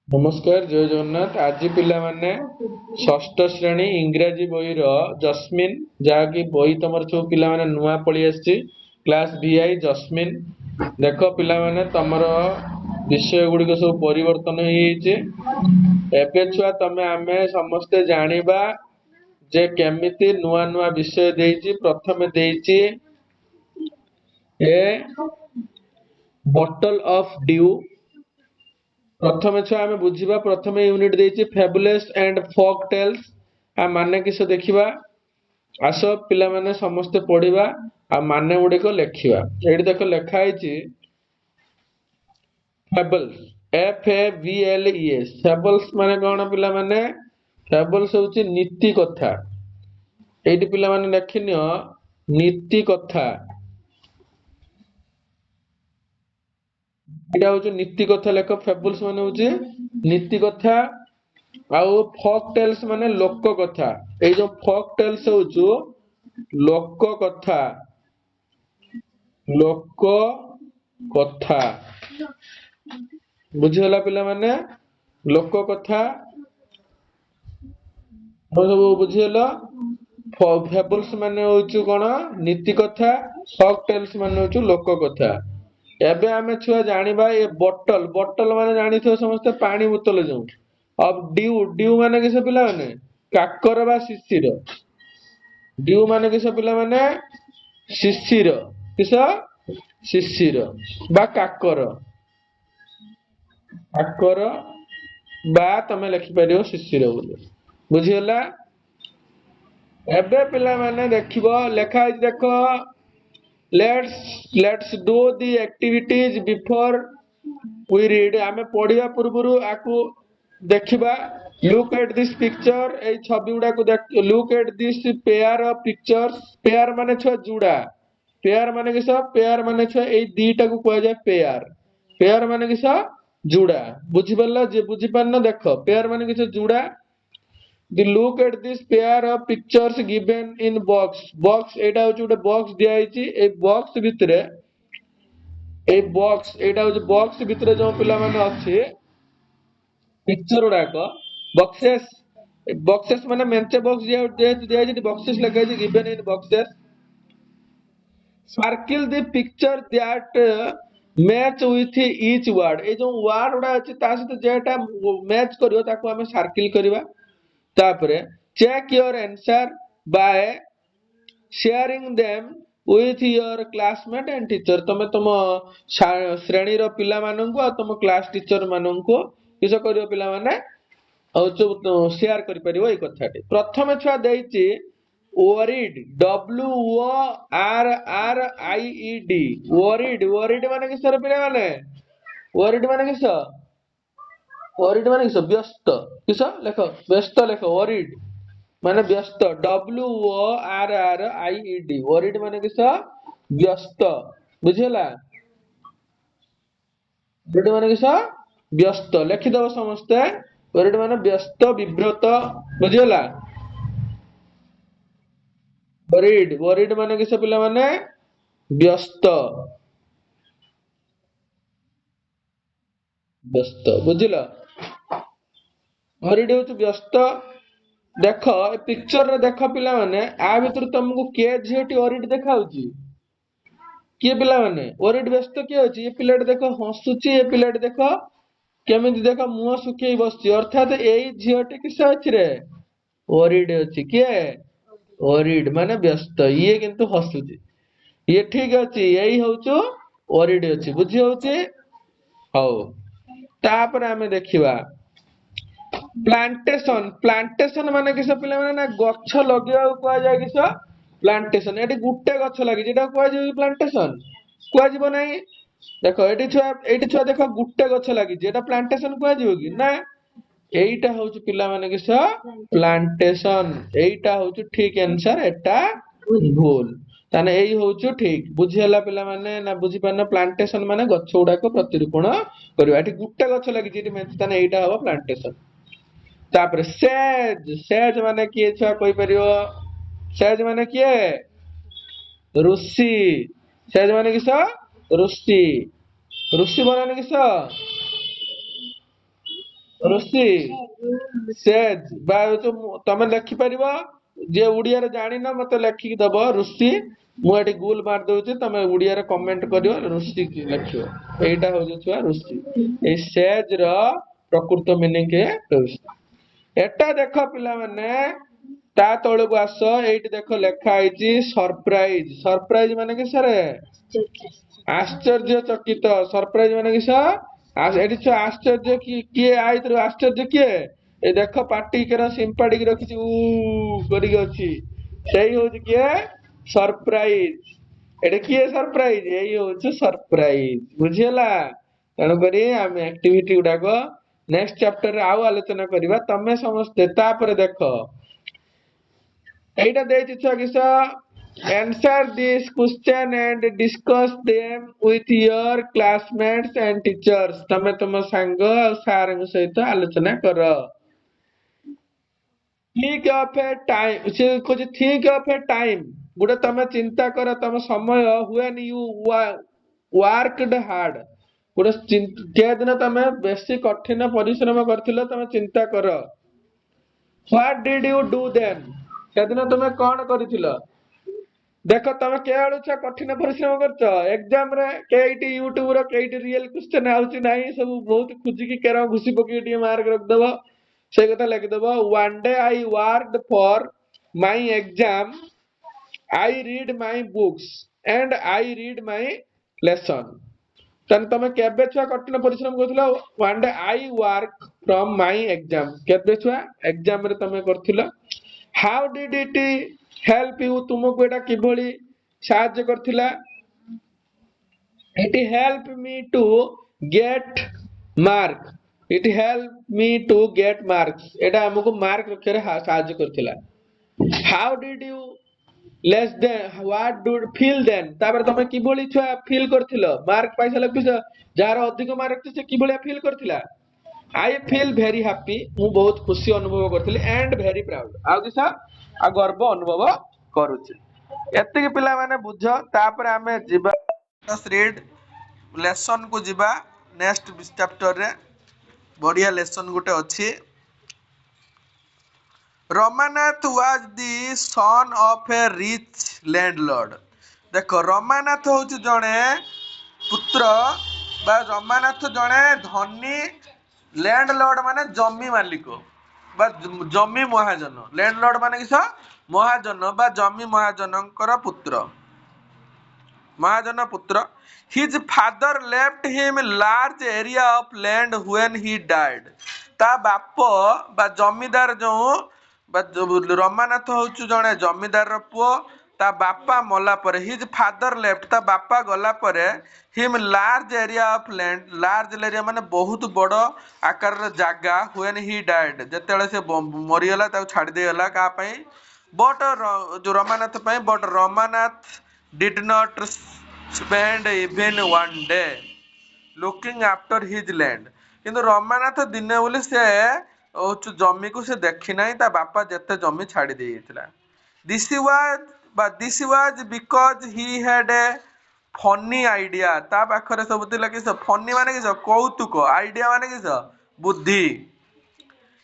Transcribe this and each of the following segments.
नमस्कार जय जगन्नाथ। आज पिला माने षष्ठ श्रेणी इंग्राजी बही जस्मिन जहाँकि बही तुम सब पिला माने नुआ पड़ी आसी क्लास VI जस्मिन देख पिला माने तुमर विषय गुड़िक सब परिवर्तन हो छुआ तमें आमे समस्ते जानिबा जे केमिति नुआ नुआ विषय देइछि। प्रथमे देइछि ए बॉटल ऑफ ड्यू। प्रथमे छुआ आमे बुझिबा प्रथमे यूनिट देइछि फैबुलस एंड फोक टेल्स आ माने किस देखिबा। आस पिला माने समस्ते पढ़िबा आ माने गुड़िक लेखिबा। एठी देख लेखा आइछि फेबल्स FABLES फेबल्स माने कोन पिला माने फेबल्स होछि नीति कथा। एठी पिला माने लेखिनियो नीति कथा। एटा होछि नीति कथा लेख। फेबल्स माने होछि नीति कथा आउ फोक टेल्स माने लोक कथा। ए जो फोक टेल्स होछु लोक कथा लोक कथा बुझिगला पिला माने लोक कथा सब बुझिगला। फेबल्स माने होछु कोन नीति कथा फोक टेल्स माने होछु लोक कथा। एबे आमे छुआ जानिबा ए बोतल बोतल माने जानिथो समस्त पानी बोतल जो। अब ड्यू ड्यू माने किस पिला माने काकर बा शिशिर। ड्यू माने किस पिला माने शिशिर किस शिशिर बा काकर काकर बा तमे लिखि परियो शिशिर बोली बुझिगला। एबे पिला माने देखिबो लेखा देखो let's do the activities before we read. आमे पढ़िया पूर्वरु आकु देखिबा। लुक एट दिस पिक्चर ए छवि गुडा को देख। Look at this pair of pictures. Pair माने छ जुड़ा। पेयर माने किस पेयर माने छ ए दीटा को कहया जाय पेयर। पेयर माने किस जुड़ा बुझि परला जे बुझि पारना देख पेयर माने किस जुड़ा। The look at this pair of pictures given in box box एटा होची उटे बॉक्स दिया आइची। ए बॉक्स भितरे ए बॉक्स एटा होची बॉक्स भितरे जो पिला माने अछि पिक्चर उडाक बॉक्सेस। बॉक्सेस माने मेंचे बॉक्स दिया आइची बॉक्सेस लगा आइची given in boxes. Circle the picture that match with each word. ए जो वर्ड उडा अछि ता सहित जेटा मैच करियो ताको हमें सर्किल करबा। तापरे check your answer by sharing them with your classmate and teacher. तमे तुम श्रेणी रो पिला माननकु आ तुम क्लास टीचर माननकु किस करियो पिला माने शेयर करि परियो। ए कथाटी प्रथम छुआ देइची वरीड WORRIED वरीड। वरीड माने किस पिला माने वरीड माने किस वरीड माने किस व्यस्त किस लेख व्यस्त लेख वरीड माने व्यस्त WORRIED वरीड माने किस व्यस्त बुझिला। वरीड माने किस व्यस्त लिखि दबो समस्ते। वरीड माने व्यस्त विब्रत बुझिला। वरीड वरीड माने किस पिला माने व्यस्त व्यस्त बुझिला। वरीड होची व्यस्त। देख ए पिक्चर रे देख पिला माने आ भितर तुमको के झियोटी वरीड देखाउची किए पिला माने वरीड व्यस्त किए अछि। ए पिलाट देखो हसुची। ए पिलाट देखो केमिति देखो मुंह सुखेई बसची अर्थात एई झियोटी किस अछि रे वरीड अछि। किए वरीड माने व्यस्त ये किंतु हसुची ये ठीक अछि। एई होचो वरीड अछि बुझी होची। हौ तापर आमे देखिबा प्लांटेशन। प्लांटेशन माने किस पिला माने ना गछ लगेबा को कहा जाय किस प्लांटेशन। एटी गुट्टे गछ लागि जेटा कहा जाय प्लांटेशन कहा जीव नाही। देखो एटी छुआ देखो गुट्टे गछ लागि जेटा प्लांटेशन कहा जीव कि ना। एईटा होची पिला माने किस प्लांटेशन। एईटा होची ठीक आंसर एटा भूल। ताने एई होची ठीक बुझिहला पिला माने ना बुझि पाना। प्लांटेशन माने गछ उडा को प्रतिरूपण करबा। एटी गुट्टे गछ लागि जेटी मेन ताने एईटा हो प्लांटेशन। तापर सेज सेज माने किए छुआ कहि परियो सेज माने किए ऋषि। सेज माने किस ऋषि ऋषि माने किस ऋषि सेज बा तमे लिखि परिबो जे उड़िया रे जानि न मते लिखि दबो ऋषि मु एटी गूगल मार दउछि तमे उड़िया रे कमेंट करियो ऋषि की लिखियो एटा हो जछुआ ऋषि ए सेज रो प्रकृत मीनिंग के कहउछि एटा देखो पिला माने ता तळକୁ आस एठी देखो लेखा आइछि सरप्राइज सरप्राइज माने कि सरे आश्चर्यचकित सरप्राइज माने किस एठी छ आश्चर्य की किए आइतर आश्चर्य किए ए देखो पार्टी केरा सिंपाटिक रखिछि उ करिक अछि सेही होछि किए सरप्राइज एटा किए सरप्राइज एई होछि सरप्राइज बुझियला तण करी हम एक्टिविटी गुडाको नेक्स्ट चैप्टर रे आउ आलोचना करिबा तमे समस्ते तापर देखो एटा देछि छ किस answer this question and discuss them with your classmates and teachers तमे तुम संग और सार सहित आलोचना करो think of a time से कुछ think of a time गुडे तमे चिंता करो तम समय when you worked hard गुडे के दिन तमे बेसी कठिन परिश्रम करथिलो तमे चिंता करो what did you do then सेदिन तमे कोन करिथिलो देख तमे के आलुछा कठिन परिश्रम करछ एग्जाम रे केईटी यूट्यूब रे केईटी रियल क्वेश्चन आउची नाही सब बहुत खुजी की केरा घुसी पकी टी मार्क रख देबो से कथा लिख देबो one day I worked for my exam I read my books and I read my lesson तन तमे केबे छुआ कठिन परिश्रम करथिलो one day I work from my exam केबे छुआ एग्जाम रे तमे करथिलो how did it help you तुमको एटा किभली साहाय्य करथिला it help me to get mark it help me to get marks एटा हमको मार्क रखे साहाय्य करथिला how did you less than what do feel then तापर तमे किभली छुआ फील करथिलो मार्क पाइसा लखिस जार अधिक मार्क से किभली फील करथिला आई फील वेरी हैप्पी मु बहुत खुशी अनुभव करथिली एंड वेरी प्राउड आ दिसा आ गर्व अनुभव करूची एतिक पिला माने बुझ तापर आमे जिबा रीड लेसन को जिबा नेक्स्ट चैप्टर रे बढ़िया लेसन गुटे अछि Ramanath was the son of A rich landlord देखो रमानाथ होची जणे पुत्र बा रमानाथ जणे धनी लैंडलॉर्ड माने जमी मालिक बा जमी महाजन लैंडलॉर्ड माने किस महाजन बा जमी महाजनकर पुत्र महाजन पुत्र his father left him large area of land when he died ता बाप बा जमीदार जो बा रमानाथ होचु जणे जमीदार रो पुओ ता बापा मला परे हिज फादर लेफ्ट ता बापा गला परे him large area of land large area माने बहुत बड़ आकार रो जागा व्हेन ही डाइड जेतेले से मरियला ता छाडी देला का पई बट जो रमानाथ पई but Ramanath did not spend even one day looking after his land किंतु रमानाथ दिने बोली से जमी को से देखी नाही ता बापा जेते जमी छाडी देइथिला this was because he had a funny idea ता पाखरे सब थिला कि फनी माने कि कौतुक आइडिया माने कि बुद्धि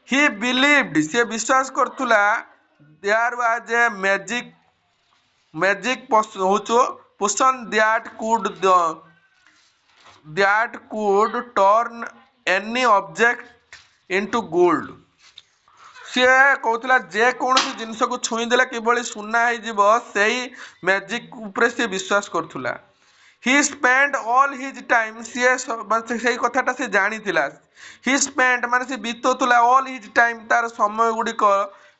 ही बिलीव्ड से विश्वास करथुला देयर वाज ए मैजिक होचो potion that could turn any object into gold सी कहूला जे कौन जिनस को छुई देला किभली सुना हो मैजिक उपरे सी विश्वास करथुला ही स्पेंड ऑल हिज टाइम से कथाटा से जानी थिला ही स्पेंड माने से बीतोतुला ऑल हिज टाइम तार समय गुडिक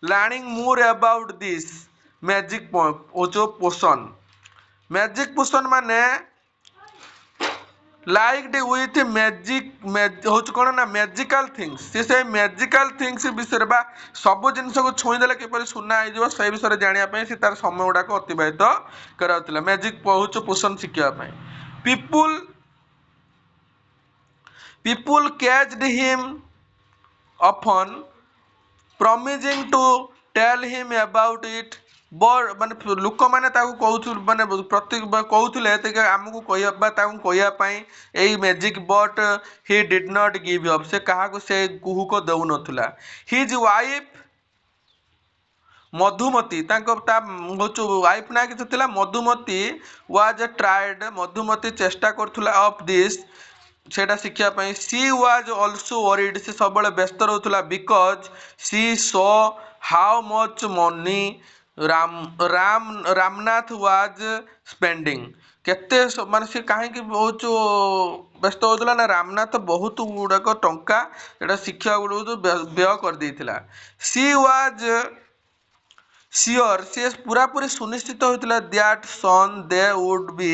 learning more about this magic potion magic potion माने लाइक विथ मैजिक होच कोन ना मैजिकल थिंग्स से मैजिकल थिंग्स विषय बा सब जिनस को छुई देले किपरि सुना हो जिवो से विषय जानिया पई से तार समय गुडा को अतिबाहित कराउतला मैजिक होच पोषण शिखिया पई people catched him often promising to tell him about it ମାନେ ଲୋକମାନେ ତାକୁ କହୁଥିଲେ ମାନେ ପ୍ରତି କହୁଥିଲେ ଆମକୁ କହିବା ବା ତାଙ୍କୁ କହିବା ପାଇଁ ଏଇ magic but he did not give up, ସେ କାହାକୁ ସେ କୁହୁକ ଦେଉନଥିଲା। ହିଜ୍ ୱାଇଫ୍ ମଧୁମତି, ତା ହଉଛି ୱାଇଫ୍ ନା କିଛି ଥିଲା ମଧୁମତି, ୱାଜ୍ ଟ୍ରାଏଡ୍, ମଧୁମତି ଚେଷ୍ଟା କରୁଥିଲା ଅଫ୍ ଦିସ୍ ସେଇଟା ଶିଖିବା ପାଇଁ। ସି ୱାଜ୍ ଅଲସୋ ୱରିଡ୍, ସେ ସବୁବେଳେ ବ୍ୟସ୍ତ ରହୁଥିଲା। Because she saw how much money Ramnath was spending, କେତେ ମାନେ ସେ କାହିଁକି ବହୁତ ବ୍ୟସ୍ତ ହେଉଥିଲା ନା ରାମନାଥ ବହୁତ ଗୁଡ଼ାକ ଟଙ୍କା ଏଇଟା ଶିକ୍ଷା ଗୁଡ଼ିକୁ ବ୍ୟୟ କରିଦେଇଥିଲା। ସି ୱାଜ୍ ସିଓର, ସିଏ ପୁରାପୁରି ସୁନିଶ୍ଚିତ ହୋଇଥିଲା that soon they would be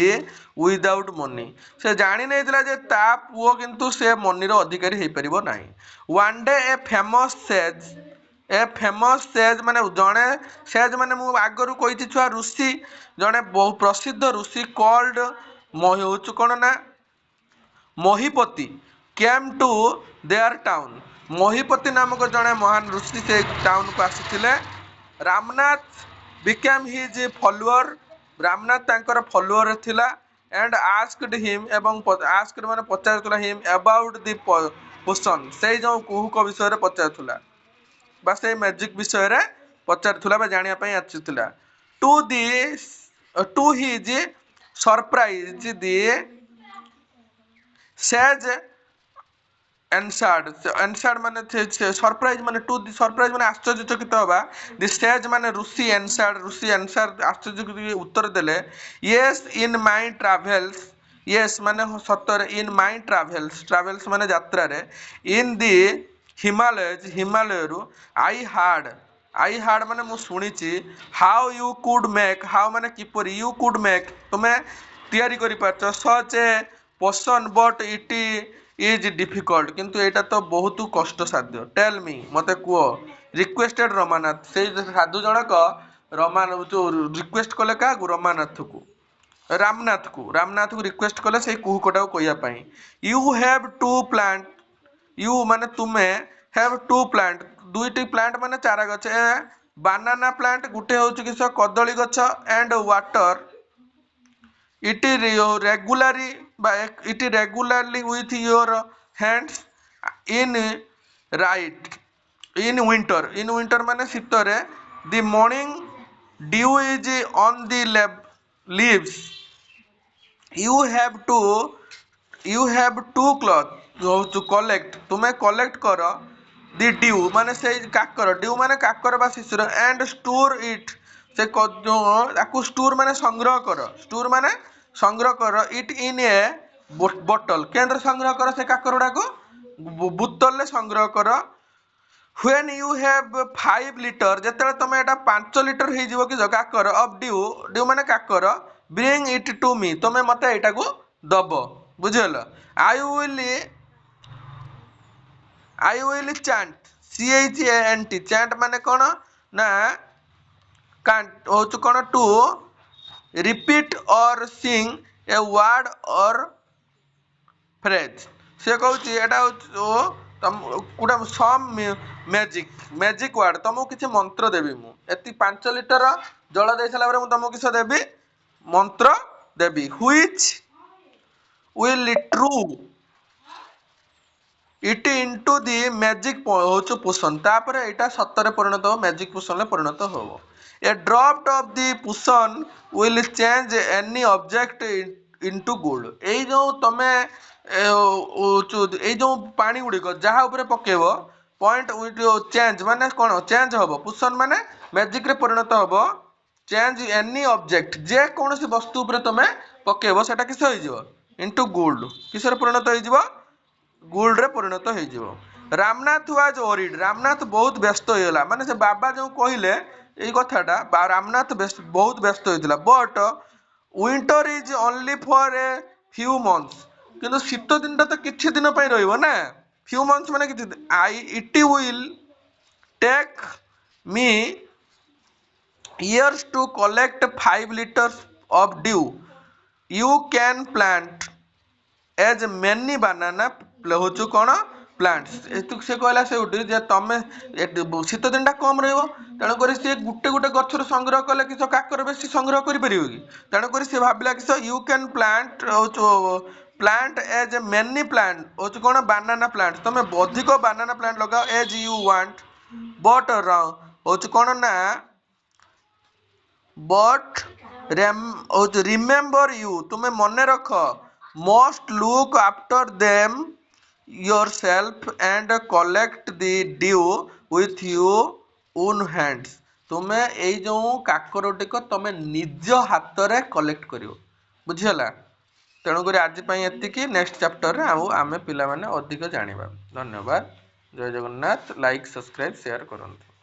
without money, ସେ ଜାଣି ନେଇଥିଲା ଯେ ତା ପୁଅ କିନ୍ତୁ ସେ ମନିର ଅଧିକାରୀ ହେଇପାରିବ ନାହିଁ। ୱାନ୍ ଡେ ଏ ଫେମସ୍ ସେଜ୍ ମାନେ ଜଣେ ସେଜ୍ ମାନେ ମୁଁ ଆଗରୁ କହିଛି ଛୁଆ ଋଷି, ଜଣେ ବହୁ ପ୍ରସିଦ୍ଧ ଋଷି କଲ୍ଡ ହଉଛି କ'ଣ ନା ମହିପତି, କେମ୍ ଟୁ ଦେୟାର ଟାଉନ୍, ମହିପତି ନାମକ ଜଣେ ମହାନ ଋଷି ସେ ଟାଉନକୁ ଆସିଥିଲେ। Ramnath became his follower, Ramnath ତାଙ୍କର ଫଲୋଅର ଥିଲା। ଆଣ୍ଡ ଆସ୍କଡ୍ ହିମ୍, ଏବଂ ଆସ୍କଡ୍ ମାନେ ପଚାରୁଥିଲା ହିମ୍ ଆବାଉଟ୍ ଦି ପୋସନ୍, ସେଇ ଯେଉଁ କୁହୁକ ବିଷୟରେ ପଚାରୁଥିଲା ବା ସେଇ ମ୍ୟାଜିକ୍ ବିଷୟରେ ପଚାରୁଥିଲା ବା ଜାଣିବା ପାଇଁ ଆସିଥିଲା। To his surprise the sage answered ମାନେ ସରପ୍ରାଇଜ ମାନେ ସରପ୍ରାଇଜ ମାନେ ଆଶ୍ଚର୍ଯ୍ୟଚକିତ ହବା। ଦି ସେଜ୍ ମାନେ ଋଷି ଏନସାର୍ଡ ଆଶ୍ଚର୍ଯ୍ୟ ଉତ୍ତର ଦେଲେ yes in my travels, yes ମାନେ ସତରେ, ଇନ୍ ମାଇ ଟ୍ରାଭେଲ୍ସ ମାନେ ଯାତ୍ରାରେ, ଇନ୍ ଦି ହିମାଲୟରୁ ଆଇ ହାର୍ଡ ମାନେ ମୁଁ ଶୁଣିଛି, how you could make, how ମାନେ କିପରି, ୟୁ କୁଡ୍ ମେକ୍ ତୁମେ ତିଆରି କରିପାରୁଛ, such a potion but it is difficult, କିନ୍ତୁ ଏଇଟା ତ ବହୁତ କଷ୍ଟସାଧ୍ୟ। ଟେଲ୍ ମି, ମୋତେ କୁହ। ରିକ୍ୱେଷ୍ଟେଡ୍ ରମାନାଥ, ସେଇ ସାଧୁ ଜଣକ ରିକ୍ୱେଷ୍ଟ କଲେ କାହାକୁ, ରାମନାଥକୁ ରିକ୍ୱେଷ୍ଟ କଲେ ସେଇ କୁହୁକଟାକୁ କହିବା ପାଇଁ। You have to plant, you ମାନେ ତୁମେ, ହ୍ୟାଭ୍ ଟୁ ପ୍ଲାଣ୍ଟ ଦୁଇଟି ପ୍ଲାଣ୍ଟ ମାନେ ଚାରା ଗଛ, ଏ ବାନାନା ପ୍ଲାଣ୍ଟ ଗୋଟେ ହେଉଛି କିସ କଦଳୀ ଗଛ, and water it regularly with your hands in winter ମାନେ ଶୀତରେ। The morning dew is on the leaves, you have to collect, ତୁମେ କଲେକ୍ଟ କର ଦି ଡିଉ ମାନେ ସେଇ କାକର, ଡିଉ ମାନେ କାକର ବା ଶିଶିର, ଆଣ୍ଡ ଷ୍ଟୋର ଇଟ୍ ସେ ତାକୁ ଷ୍ଟୋର ମାନେ ସଂଗ୍ରହ କର ଇଟ୍ ଇନ୍ ଏ ବୋଟଲ, କେନ୍ଦ୍ର ସଂଗ୍ରହ କର ସେ କାକର ଗୁଡାକୁ ବୋତଲରେ ସଂଗ୍ରହ କର। ହ୍ୱେନ୍ ୟୁ ହ୍ୟାଭ୍ 5 ଲିଟର, ଯେତେବେଳେ ତମେ ଏଇଟା 5 ଲିଟର ହେଇଯିବ କି କାକର ଅଫ୍ ଡିଉ ମାନେ କାକର, ବ୍ରିଙ୍ଗ ଇଟ୍ ଟୁ ମି, ତମେ ମତେ ଏଇଟାକୁ ଦବ, ବୁଝିଗଲ। I will chant, CHANT, chant ମାନେ କ'ଣ ନା ହଉଛି କ'ଣ, to repeat or sing a word or phrase, ସେ କହୁଛି ଏଇଟା ହଉଛି ଗୋଟେ ସମ୍ ମ୍ୟାଜିକ୍ ୱାର୍ଡ, ତମକୁ କିଛି ମନ୍ତ୍ର ଦେବି ମୁଁ, 5 ଲିଟର ଜଳ ଦେଇ ସାରିଲା ପରେ ମୁଁ ତମକୁ କିଛି ଦେବି, ମନ୍ତ୍ର ଦେବି। Which will turn it into the magic ହଉଛି ପୋଷଣ, ତାପରେ ଏଇଟା ସତରେ ପରିଣତ ହବ, ମ୍ୟାଜିକ୍ ପୋଷଣରେ ପରିଣତ ହବ। ଏ ଡ୍ରପ୍ ଅଫ୍ ଦି ପୋଷଣ will change any object into gold, ଏଇ ଯୋଉ ତମେ ଏଇ ଯୋଉ ପାଣି ଗୁଡ଼ିକ ଯାହା ଉପରେ ପକେଇବ ପଏଣ୍ଟ ଚେଞ୍ଜ ମାନେ କ'ଣ, ଚେଞ୍ଜ ହବ, ପୋଷଣ ମାନେ ମ୍ୟାଜିକରେ ପରିଣତ ହବ। ଚେଞ୍ଜ ଏନି ଅବଜେକ୍ଟ, ଯେ କୌଣସି ବସ୍ତୁ ଉପରେ ତମେ ପକେଇବ ସେଟା କିସ ହେଇଯିବ, ଇଣ୍ଟୁ ଗୋଲ୍ଡ, କିସରେ ପରିଣତ ହେଇଯିବ, ଗୋଲ୍ଡରେ ପରିଣତ ହେଇଯିବ। ରାମନାଥ ୱାଜ୍ ୱରିଡ୍, ରାମନାଥ ବହୁତ ବ୍ୟସ୍ତ ହେଇଗଲା, ମାନେ ସେ ବାବା ଯୋଉ କହିଲେ ଏଇ କଥାଟା ରାମନାଥ ବହୁତ ବ୍ୟସ୍ତ ହେଇଥିଲା। But winter is only for a few months, କିନ୍ତୁ ଶୀତ ଦିନଟା ତ କିଛି ଦିନ ପାଇଁ ରହିବ ନା, ଫ୍ୟୁ ମନ୍ଥସ୍ ମାନେ କିଛି ଦିନ। ଇଟ୍ ୱିଲ୍ ଟେକ୍ ମି years to collect 5 liters of dew, you can plant as many banana ହଉଛୁ କ'ଣ ପ୍ଲାଣ୍ଟସ୍ ଏତୁ ସେ କହିଲା ସେଉଠି ଯେ ତମେ ଶୀତ ଦିନଟା କମ୍ ରହିବ, ତେଣୁକରି ସିଏ ଗୋଟେ ଗୋଟେ ଗଛରୁ ସଂଗ୍ରହ କଲେ କିସ କାକର ବେଶୀ ସଂଗ୍ରହ କରିପାରିବ କି? ତେଣୁକରି ସିଏ ଭାବିଲା କିସ you can plant as many plant ହଉଛି କ'ଣ ବାନାନା ପ୍ଲାଣ୍ଟ, ତମେ ଅଧିକ ବାନାନା ପ୍ଲାଣ୍ଟ ଲଗାଅ ଏଜ୍ ୟୁ ୱାଣ୍ଟ, ବଟ୍ ହଉଛି କ'ଣ ନା ବଟ୍ ହଉଛି ରିମେମ୍ବର ୟୁ, ତୁମେ ମନେ ରଖ, must look after them yourself and collect the dew with you own hands, तुमे एई जो काकरटिक तमे निज हाथ रे कलेक्ट करियो, बुझिगला। तेणुकर आज एतिकी, नेक्स्ट चैप्टर रे आमे पिला माने अधिक जानिबा। धन्यवाद। जय जगन्नाथ। लाइक सब्सक्राइब शेयर करंतु।